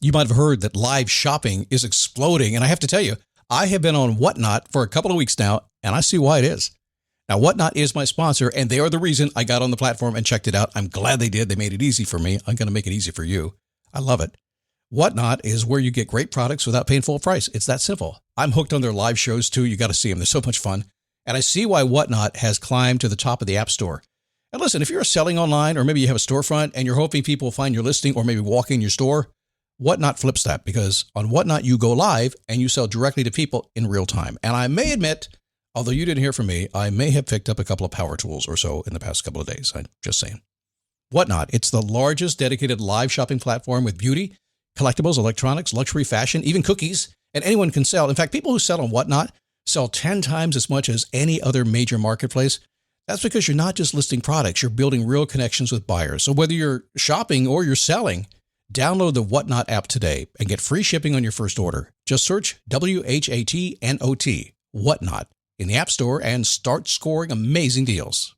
You might have heard that live shopping is exploding. And I have to tell you, I have been on Whatnot for a couple of weeks now, and I see why it is. Now, Whatnot is my sponsor, and they are the reason I got on the platform and checked it out. I'm glad they did. They made it easy for me. I'm going to make it easy for you. I love it. Whatnot is where you get great products without paying full price. It's that simple. I'm hooked on their live shows, too. You got to see them. They're so much fun. And I see why Whatnot has climbed to the top of the App Store. And listen, if you're selling online, or maybe you have a storefront and you're hoping people will find your listing or maybe walk in your store, Whatnot flips that, because on Whatnot, you go live and you sell directly to people in real time. And I may admit, although you didn't hear from me, I may have picked up a couple of power tools or so in the past couple of days. I'm just saying. Whatnot, it's the largest dedicated live shopping platform with beauty, collectibles, electronics, luxury, fashion, even cookies, and anyone can sell. In fact, people who sell on Whatnot sell 10 times as much as any other major marketplace. That's because you're not just listing products, you're building real connections with buyers. So whether you're shopping or you're selling, download the Whatnot app today and get free shipping on your first order. Just search WHATNOT, Whatnot, in the App Store and start scoring amazing deals.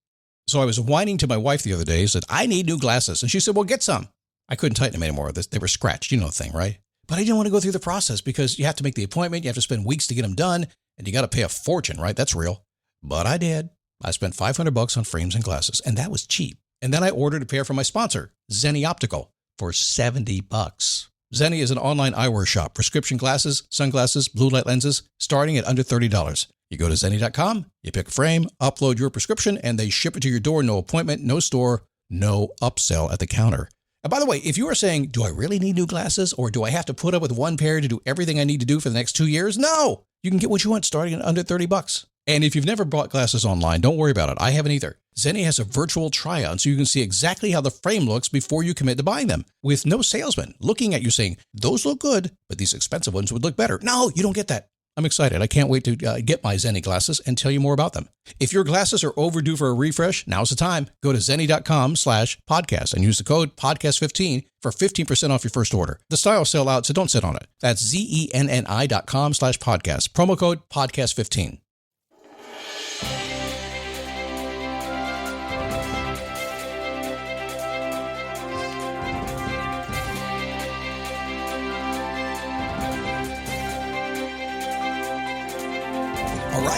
So I was whining to my wife the other day, said, I need new glasses. And she said, well, get some. I couldn't tighten them anymore. They were scratched. You know the thing, right? But I didn't want to go through the process because you have to make the appointment. You have to spend weeks to get them done. And you got to pay a fortune, right? That's real. But I did. I spent $500 on frames and glasses, and that was cheap. And then I ordered a pair from my sponsor, Zenni Optical, for $70. Zenni is an online eyewear shop, prescription glasses, sunglasses, blue light lenses, starting at under $30. You go to Zenni.com, you pick a frame, upload your prescription, and they ship it to your door. No appointment, no store, no upsell at the counter. And by the way, if you are saying, do I really need new glasses, or do I have to put up with one pair to do everything I need to do for the next 2 years? No, you can get what you want starting at under $30. And if you've never bought glasses online, don't worry about it. I haven't either. Zenni has a virtual try-on so you can see exactly how the frame looks before you commit to buying them, with no salesman looking at you saying, those look good, but these expensive ones would look better. No, you don't get that. I'm excited. I can't wait to get my Zenni glasses and tell you more about them. If your glasses are overdue for a refresh, now's the time. Go to Zenni.com/podcast and use the code podcast15 for 15% off your first order. The styles sell out, so don't sit on it. That's Zenni.com/podcast. Promo code podcast15.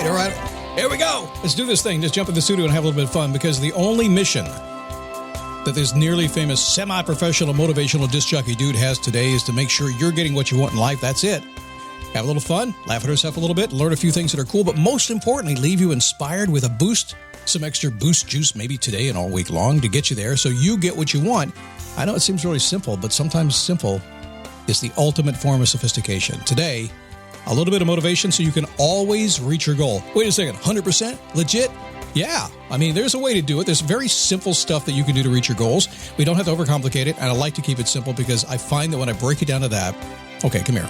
All right. Here we go. Let's do this thing. Just jump in the studio and have a little bit of fun, because the only mission that this nearly famous semi-professional motivational disc jockey dude has today is to make sure you're getting what you want in life. That's it. Have a little fun, laugh at yourself a little bit, learn a few things that are cool, but most importantly, leave you inspired with a boost, some extra boost juice maybe today and all week long to get you there so you get what you want. I know it seems really simple, but sometimes simple is the ultimate form of sophistication. Today, a little bit of motivation so you can always reach your goal. Wait a second, 100% legit? Yeah, I mean, there's a way to do it. There's very simple stuff that you can do to reach your goals. We don't have to overcomplicate it, and I like to keep it simple because I find that when I break it down to that, okay, come here.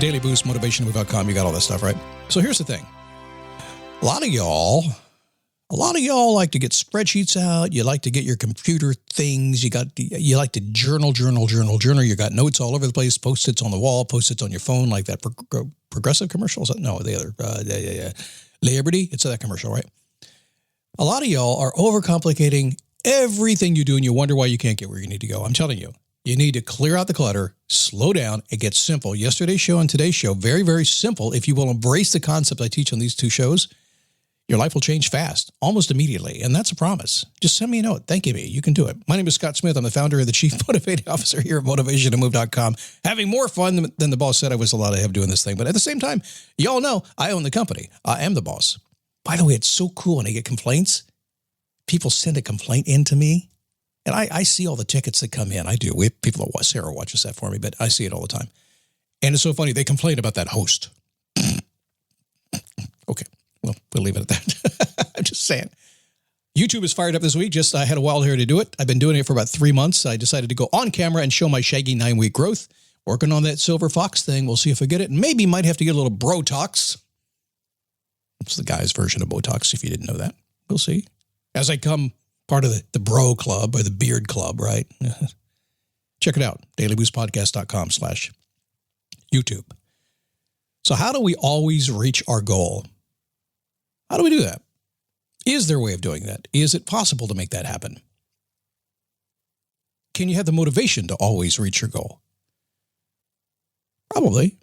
Daily Boost, motivationmove.com, you got all that stuff, right? So here's the thing. A lot of y'all like to get spreadsheets out. You like to get your computer things. You like to journal. You got notes all over the place, Post-its on the wall, Post-its on your phone, like that Progressive commercial. No, the other, Liberty. It's that commercial, right? A lot of y'all are overcomplicating everything you do, and you wonder why you can't get where you need to go. I'm telling you, you need to clear out the clutter, slow down, and get simple. Yesterday's show and today's show, very, very simple. If you will embrace the concept I teach on these two shows, your life will change fast, almost immediately, and that's a promise. Just send me a note. Thank you, me. You can do it. My name is Scott Smith. I'm the founder and the Chief Motivating Officer here at motivationmove.com. Having more fun than the boss said I was allowed to have doing this thing, but at the same time, y'all know I own the company. I am the boss. By the way, it's so cool when I get complaints. People send a complaint in to me, and I see all the tickets that come in. I do. We have people that Sarah watches that for me, but I see it all the time. And it's so funny. They complain about that host. Okay. Well, we'll leave it at that. I'm just saying. YouTube is fired up this week. I had a while here to do it. I've been doing it for about 3 months. I decided to go on camera and show my shaggy 9-week growth. Working on that silver fox thing. We'll see if I get it. And maybe might have to get a little Brotox. It's the guy's version of Botox, if you didn't know that. We'll see. As I come part of the bro club or the beard club, right? Check it out. dailyboostpodcast.com/YouTube. So how do we always reach our goal? How do we do that? Is there a way of doing that? Is it possible to make that happen? Can you have the motivation to always reach your goal? Probably.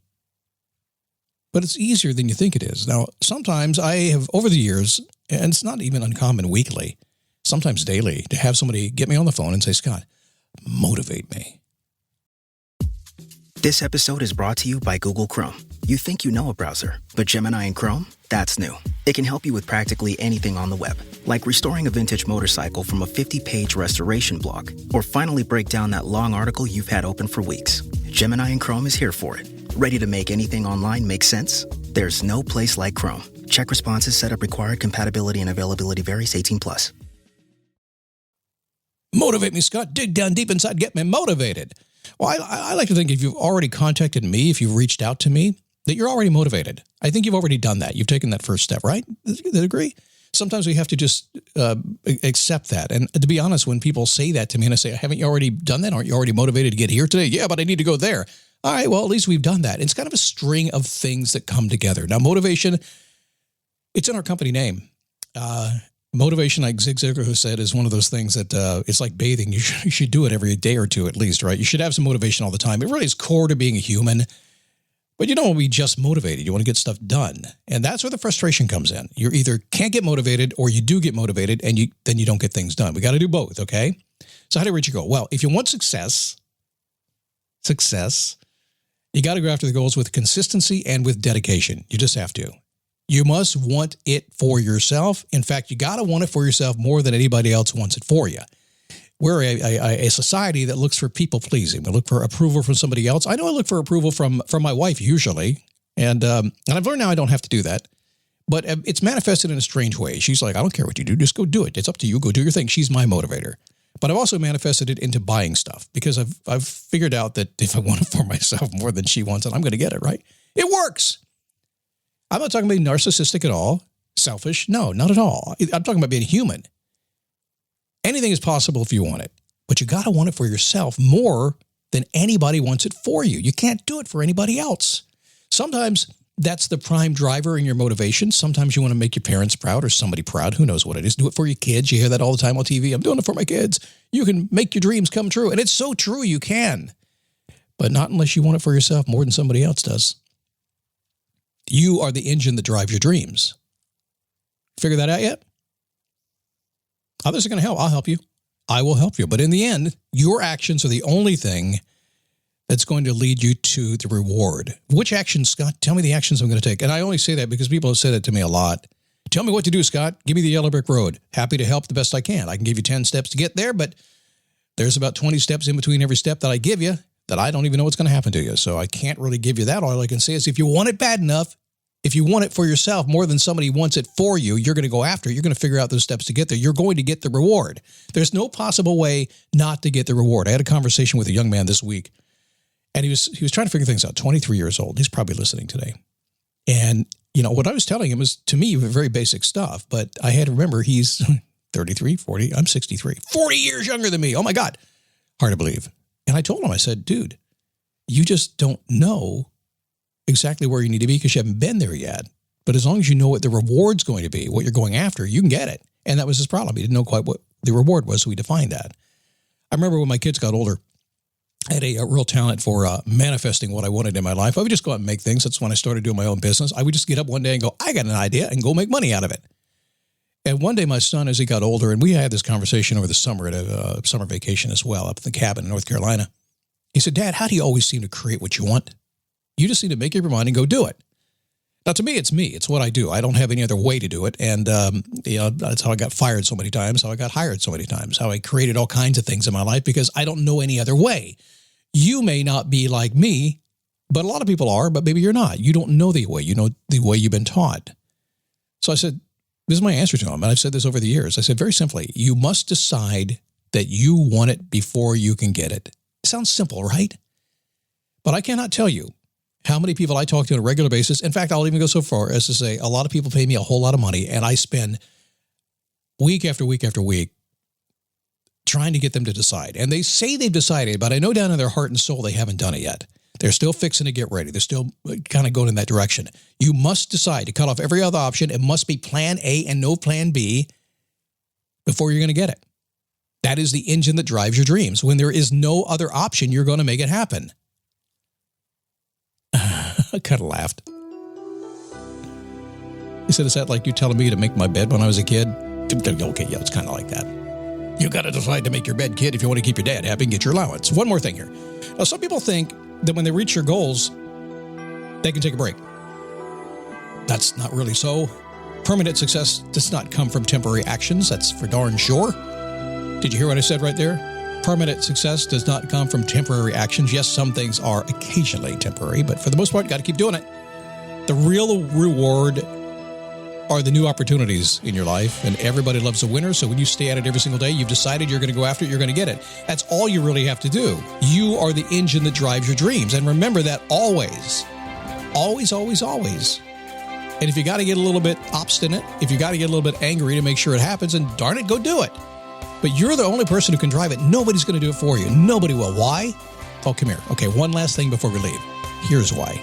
But it's easier than you think it is. Now, sometimes I have, over the years, and it's not even uncommon weekly, sometimes daily, to have somebody get me on the phone and say, Scott, motivate me. This episode is brought to you by Google Chrome. You think you know a browser, but Gemini and Chrome? That's new. It can help you with practically anything on the web, like restoring a vintage motorcycle from a 50-page restoration blog, or finally break down that long article you've had open for weeks. Gemini and Chrome is here for it. Ready to make anything online make sense? There's no place like Chrome. Check responses, setup required, compatibility and availability varies, 18+. Motivate me, Scott. Dig down deep inside. Get me motivated. Well, I like to think if you've already contacted me, if you've reached out to me, that you're already motivated. I think you've already done that. You've taken that first step, right? Did agree? Sometimes we have to just accept that. And to be honest, when people say that to me and I say, haven't you already done that? Aren't you already motivated to get here today? Yeah, but I need to go there. All right, well, at least we've done that. It's kind of a string of things that come together. Now, motivation, it's in our company name. Motivation, like Zig Ziglar said, is one of those things that it's like bathing. You should do it every day or two at least, right? You should have some motivation all the time. It really is core to being a human. But you don't want to be just motivated. You want to get stuff done. And that's where the frustration comes in. You either can't get motivated or you do get motivated and then you don't get things done. We got to do both, okay? So how do we reach your goal? Well, if you want success, you got to go after the goals with consistency and with dedication. You just have to. You must want it for yourself. In fact, you got to want it for yourself more than anybody else wants it for you. We're a society that looks for people pleasing. We look for approval from somebody else. I know I look for approval from my wife usually, and I've learned now I don't have to do that. But it's manifested in a strange way. She's like, I don't care what you do, just go do it. It's up to you. Go do your thing. She's my motivator. But I've also manifested it into buying stuff because I've figured out that if I want it for myself more than she wants it, I'm going to get it, right? It works. I'm not talking about being narcissistic at all. Selfish? No, not at all. I'm talking about being human. Anything is possible if you want it, but you got to want it for yourself more than anybody wants it for you. You can't do it for anybody else. Sometimes that's the prime driver in your motivation. Sometimes you want to make your parents proud or somebody proud. Who knows what it is? Do it for your kids. You hear that all the time on TV. I'm doing it for my kids. You can make your dreams come true. And it's so true you can, but not unless you want it for yourself more than somebody else does. You are the engine that drives your dreams. Figure that out yet? Others are going to help. I'll help you. I will help you. But in the end, your actions are the only thing that's going to lead you to the reward. Which actions, Scott? Tell me the actions I'm going to take. And I only say that because people have said it to me a lot. Tell me what to do, Scott. Give me the yellow brick road. Happy to help the best I can. I can give you 10 steps to get there, but there's about 20 steps in between every step that I give you that I don't even know what's going to happen to you. So I can't really give you that. All I can say is if you want it bad enough, if you want it for yourself more than somebody wants it for you, you're going to go after it. You're going to figure out those steps to get there. You're going to get the reward. There's no possible way not to get the reward. I had a conversation with a young man this week, and he was trying to figure things out. 23 years old. He's probably listening today. And, you know, what I was telling him was, to me, very basic stuff. But I had to remember he's 33, 40. I'm 63. 40 years younger than me. Oh, my God. Hard to believe. And I told him, I said, dude, you just don't know exactly where you need to be because you haven't been there yet. But as long as you know what the reward's going to be, what you're going after, you can get it. And that was his problem. He didn't know quite what the reward was, so we defined that. I remember when my kids got older, I had a real talent for manifesting what I wanted in my life. I would just go out and make things. That's when I started doing my own business. I would just get up one day and go, I got an idea, and go make money out of it. And one day my son, as he got older, and we had this conversation over the summer at a summer vacation as well, up in the cabin in North Carolina. He said, Dad, how do you always seem to create what you want? You just need to make up your mind and go do it. Now, to me. It's what I do. I don't have any other way to do it. And, that's how I got fired so many times, how I got hired so many times, how I created all kinds of things in my life because I don't know any other way. You may not be like me, but a lot of people are, but maybe you're not. You don't know the way. You know the way you've been taught. So I said, this is my answer to him. And I've said this over the years. I said, very simply, you must decide that you want it before you can get it. It sounds simple, right? But I cannot tell you how many people I talk to on a regular basis. In fact, I'll even go so far as to say a lot of people pay me a whole lot of money, and I spend week after week after week trying to get them to decide. And they say they've decided, but I know down in their heart and soul they haven't done it yet. They're still fixing to get ready. They're still kind of going in that direction. You must decide to cut off every other option. It must be plan A and no plan B before you're going to get it. That is the engine that drives your dreams. When there is no other option, you're going to make it happen. I kind of laughed. He said, is that like you telling me to make my bed when I was a kid? Okay, yeah, it's kind of like that. You got to decide to make your bed, kid, if you want to keep your dad happy and get your allowance. One more thing here. Now, some people think that when they reach their goals, they can take a break. That's not really so. Permanent success does not come from temporary actions. That's for darn sure. Did you hear what I said right there? Permanent success does not come from temporary actions. Yes, some things are occasionally temporary, but for the most part, you got to keep doing it. The real reward are the new opportunities in your life, and everybody loves a winner. So when you stay at it every single day, you've decided you're going to go after it, you're going to get it. That's all you really have to do. You are the engine that drives your dreams. And remember that always. Always, always, always. And if you got to get a little bit obstinate, if you got to get a little bit angry to make sure it happens, and darn it, go do it. But you're the only person who can drive it. Nobody's going to do it for you. Nobody will. Why? Oh, come here. Okay, one last thing before we leave. Here's why.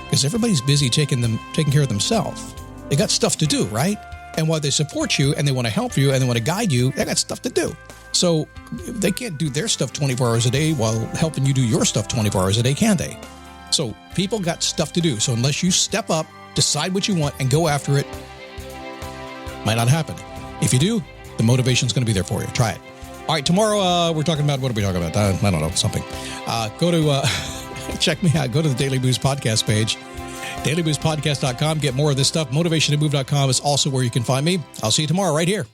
Because everybody's busy taking care of themselves. They got stuff to do, right? And while they support you and they want to help you and they want to guide you, they got stuff to do. So they can't do their stuff 24 hours a day while helping you do your stuff 24 hours a day, can they? So people got stuff to do. So unless you step up, decide what you want, and go after it, might not happen. If you do, the motivation's going to be there for you. Try it. All right, tomorrow we're talking about, what are we talking about? I don't know, something. Go to, check me out. Go to the Daily Boost podcast page, dailyboostpodcast.com. Get more of this stuff. Motivationtomove.com is also where you can find me. I'll see you tomorrow right here.